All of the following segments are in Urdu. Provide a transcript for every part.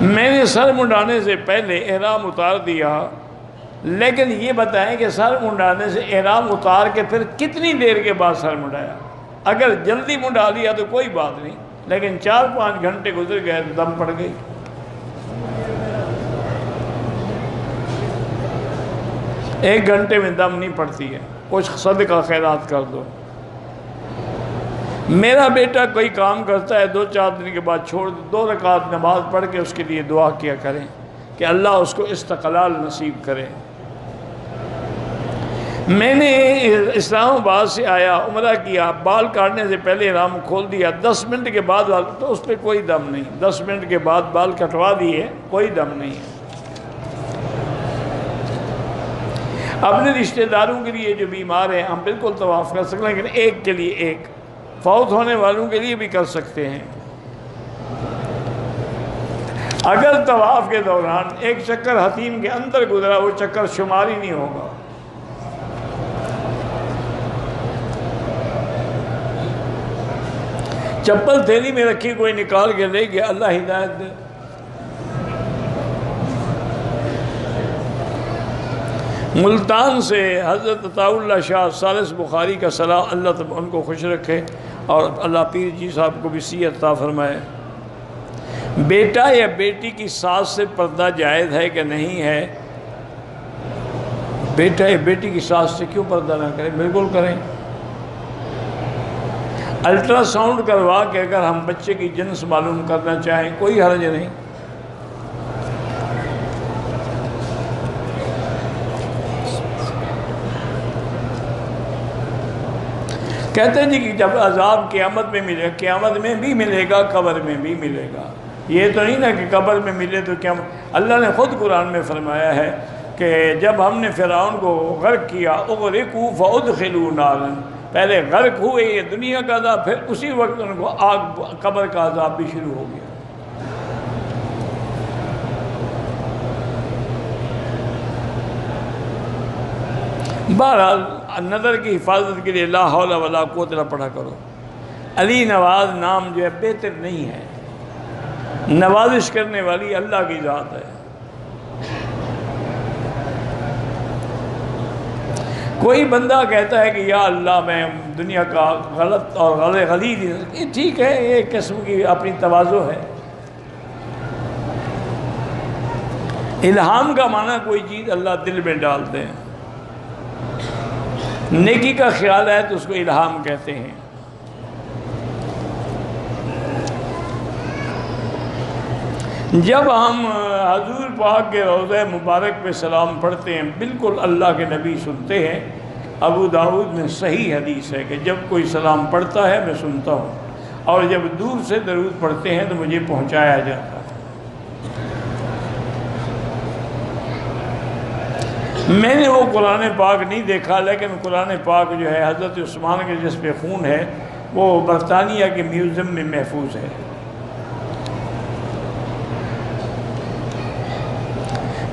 میں نے سر منڈانے سے پہلے احرام اتار دیا، لیکن یہ بتائیں کہ سر منڈانے سے احرام اتار کے پھر کتنی دیر کے بعد سر منڈایا؟ اگر جلدی منڈا لیا تو کوئی بات نہیں، لیکن 4-5 گھنٹے گزر گئے تو دم پڑ گئی۔ ایک گھنٹے میں دم نہیں پڑتی ہے، کچھ صدقہ خیرات کر دو۔ میرا بیٹا کوئی کام کرتا ہے 2-4 دن کے بعد چھوڑ دو، 2 رکعت نماز پڑھ کے اس کے لیے دعا کیا کریں کہ اللہ اس کو استقلال نصیب کرے۔ میں نے اسلام آباد سے آیا، عمرہ کیا، بال کاٹنے سے پہلے احرام کھول دیا، 10 منٹ کے بعد تو اس پہ کوئی دم نہیں، 10 منٹ کے بعد بال کٹوا دیے، کوئی دم نہیں ہے۔ اپنے رشتہ داروں کے لیے جو بیمار ہیں ہم بالکل طواف کر سکتے ہیں، لیکن ایک کے لیے ایک، فوت ہونے والوں کے لیے بھی کر سکتے ہیں۔ اگر طواف کے دوران ایک چکر حتیم کے اندر گزرا، وہ چکر شمار ہی نہیں ہوگا۔ چپل تھیلی میں رکھی، کوئی نکال کے لے گیا، اللہ ہدایت دے۔ ملتان سے حضرت عطاء اللہ شاہ ثالث بخاری کا سلام، اللہ تب ان کو خوش رکھے اور اللہ پیر جی صاحب کو بھی صحت عطا فرمائے۔ بیٹا یا بیٹی کی ساس سے پردہ جائز ہے کہ نہیں ہے؟ بیٹا یا بیٹی کی ساس سے کیوں پردہ نہ کریں؟ بالکل کریں۔ الٹرا ساؤنڈ کروا کے اگر ہم بچے کی جنس معلوم کرنا چاہیں کوئی حرج نہیں۔ کہتے ہیں جی کہ جب عذاب قیامت میں ملے، قیامت میں بھی ملے گا، قبر میں بھی ملے گا۔ یہ تو نہیں نا کہ قبر میں ملے تو کیا؟ اللہ نے خود قرآن میں فرمایا ہے کہ جب ہم نے فرعون کو غرق کیا، اغرقوا فادخلوا نارا، پہلے غرق ہوئے یہ دنیا کا عذاب، پھر اسی وقت ان کو آگ قبر کا عذاب بھی شروع ہو گیا۔ بہرحال نظر کی حفاظت کے لیے لا حول ولا قوت الا پڑھا کرو۔ علی نواز نام جو ہے بہتر نہیں ہے، نوازش کرنے والی اللہ کی ذات ہے۔ کوئی بندہ کہتا ہے کہ یا اللہ میں دنیا کا غلط اور غلیظ، یہ ٹھیک ہے، یہ قسم کی اپنی تواضع ہے۔ الہام کا معنی کوئی چیز اللہ دل میں ڈالتے ہیں، نیکی کا خیال ہے تو اس کو الہام کہتے ہیں۔ جب ہم حضور پاک کے روضہ مبارک پہ سلام پڑھتے ہیں، بالکل اللہ کے نبی سنتے ہیں۔ ابو داؤد میں صحیح حدیث ہے کہ جب کوئی سلام پڑھتا ہے میں سنتا ہوں، اور جب دور سے درود پڑھتے ہیں تو مجھے پہنچایا جاتا ہے۔ میں نے وہ قرآن پاک نہیں دیکھا، لیکن قرآن پاک جو ہے حضرت عثمان کے جس پہ خون ہے وہ برطانیہ کے میوزیم میں محفوظ ہے۔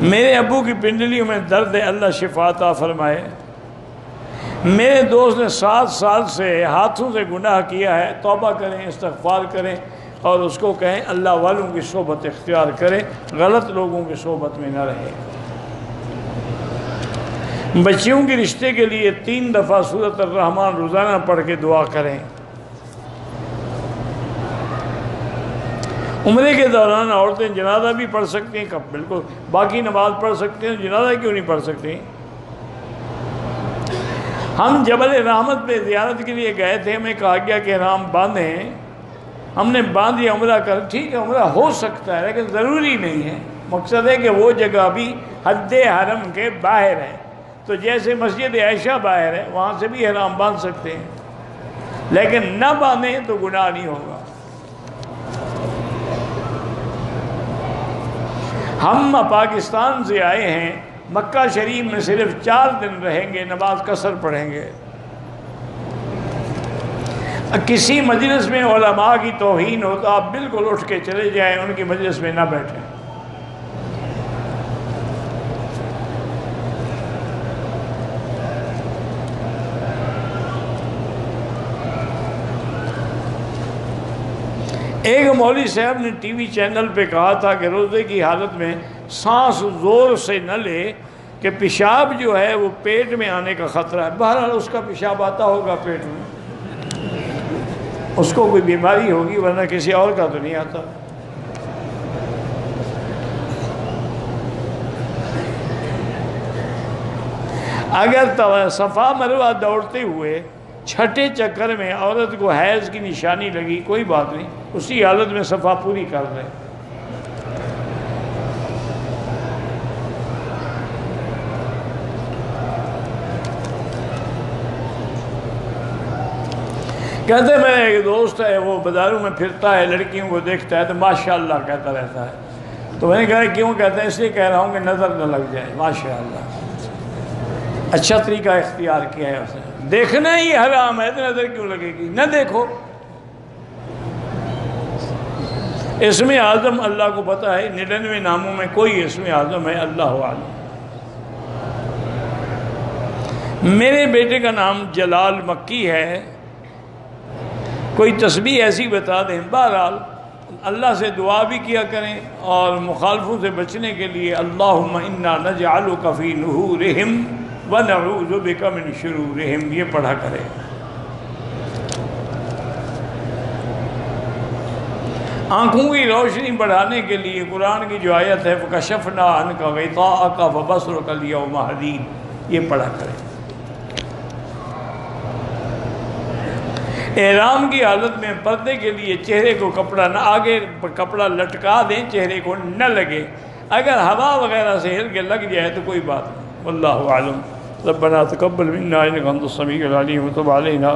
میرے ابو کی پنڈلیوں میں درد ہے، اللہ شفا عطا فرمائے۔ میرے دوست نے 7 سال سے ہاتھوں سے گناہ کیا ہے، توبہ کریں، استغفار کریں اور اس کو کہیں اللہ والوں کی صحبت اختیار کریں، غلط لوگوں کی صحبت میں نہ رہے۔ بچیوں کے رشتے کے لیے 3 دفعہ سورۃ الرحمن روزانہ پڑھ کے دعا کریں۔ عمرے کے دوران عورتیں جنازہ بھی پڑھ سکتی ہیں، کب بالکل باقی نماز پڑھ سکتے ہیں، جنازہ کیوں نہیں پڑھ سکتی؟ ہم جبل رحمت پہ زیارت کے لیے گئے تھے، ہمیں کہا گیا کہ احرام باندھیں، ہم نے باندھ دیا، عمرہ کر، ٹھیک ہے عمرہ ہو سکتا ہے لیکن ضروری نہیں ہے۔ مقصد ہے کہ وہ جگہ بھی حد حرم کے باہر ہے، تو جیسے مسجد عائشہ باہر ہے وہاں سے بھی احرام باندھ سکتے ہیں، لیکن نہ باندھیں تو گناہ نہیں ہوگا۔ ہم پاکستان سے آئے ہیں، مکہ شریف میں صرف 4 دن رہیں گے، نماز قصر پڑھیں گے۔ کسی مجلس میں علماء کی توہین ہو تو آپ بالکل اٹھ کے چلے جائیں، ان کی مجلس میں نہ بیٹھیں۔ ایک مولوی صاحب نے ٹی وی چینل پہ کہا تھا کہ روزے کی حالت میں سانس زور سے نہ لے کہ پیشاب جو ہے وہ پیٹ میں آنے کا خطرہ ہے. بہرحال اس کا پیشاب آتا ہوگا پیٹ میں، اس کو کوئی بیماری ہوگی، ورنہ کسی اور کا تو نہیں آتا. اگر صفا مروہ دوڑتے ہوئے چھٹے چکر میں عورت کو حیض کی نشانی لگی، کوئی بات نہیں، اسی حالت میں صفا پوری کر لے. کہتے ہیں میرا ایک دوست ہے، وہ بازاروں میں پھرتا ہے، لڑکیوں کو دیکھتا ہے تو ماشاءاللہ کہتا رہتا ہے. تو میں نے کہا کیوں کہتا ہے؟ اس لیے کہہ رہا ہوں کہ نظر نہ لگ جائے. ماشاءاللہ اچھا طریقہ اختیار کیا ہے اس نے. دیکھنا ہی حرام ہے تو نظر کیوں لگے گی؟ نہ دیکھو. اسم اعظم اللہ کو پتہ ہے، 99 ناموں میں کوئی اسم اعظم ہے اللہ عالم. میرے بیٹے کا نام جلال مکی ہے، کوئی تسبیح ایسی بتا دیں. بہرحال اللہ سے دعا بھی کیا کریں اور مخالفوں سے بچنے کے لیے اللہم انا نجعلک فی نحورہم ونعوذ بک من شرورہم یہ پڑھا کریں. آنکھوں کی روشنی بڑھانے کے لیے قرآن کی جو آیت ہے فَكَشَفْنَا عَنْكَ غِطَاءَكَ فَبَصَرُكَ الْيَوْمَ حَدِيدٌ یہ پڑھا کریں. احرام کی حالت میں پردے کے لیے چہرے کو کپڑا نہ، آگے کپڑا لٹکا دیں، چہرے کو نہ لگے. اگر ہوا وغیرہ سے ہل کے لگ جائے تو کوئی بات نہیں. واللہ اعلم. ربنا تقبل منا انک انت السمیع العلیم وتب علینا